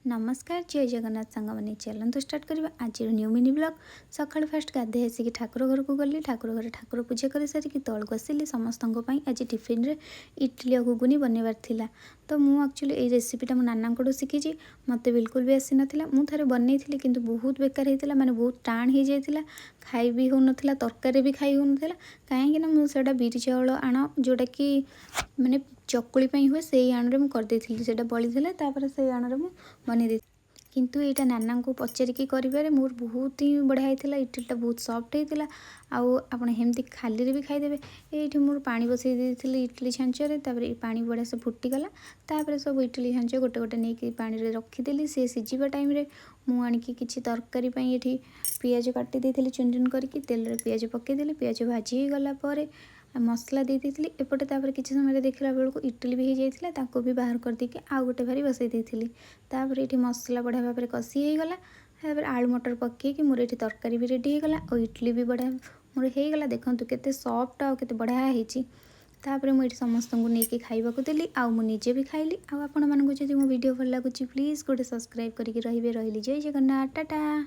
नमस्कार जय जगन्नाथ सांग मैंने चलते स्टार्ट करवा आज न्यू मिनी ब्लॉग। सकाल फास्ट गाधे आसिक ठाकुर घर को गली ठाकुर घर ठाकुर पूजा कर सारिक तौक आसिली समस्त आज टिफिन रे इडली और घुगुनी बनवार थिला। तो मुझे एक्चुअली ये रेसिपीटा मो नाना को शिखी मत बिल्कुल भी आसी नाला। मुझे थे बनई थी किंतु बहुत बेकार होता माने बहुत टाण हो जाता खाई भी हो नाला तरकारी भी खाई हो नाला कहीं मुझे बिरी चाउल आण जोटा कि माने चकुली हुए से आण में करदे से बड़ी से आण में बन किंतु यहाँ नाना को पचारिकी कर मोर बहुत ही बढ़िया होता। इडलीटा बहुत सफ्ट होता आपमती खाली भी खाईदे। ये मोर पानी बसई देती इडली छांचर पानी बढ़िया से फुटीगला सब इडली छांच गोटे गोटे नहीं पानी में रखीदेली सी सीझा टाइम मुझे किसी तरकारी ये पियाज काटी देती चुन चुन करके तेल पियाज पकईदेली पियाज भाजी गलापर मसला दे देती एपटे किसी समय देखला बेलू इडली भी हो जाता भी बाहर करदे आउ गोटे भारी बसई देती ये मसला बढ़िया भाव में कषि हो गला आलू मटर पकईकि मोर ये तरकारी भी रेडी होगला और इडली भी बढ़िया मोर होगला देखूँ केते सफ्ट आउ केते बढ़िया होती। मुझे समस्त को लेकिन खाइबा देली आजे भी खाइली आपण मानक जब मो वीडियो भल लगुच प्लीज गोटे सब्सक्राइब करके रही जय जगन्नाथ टाटा।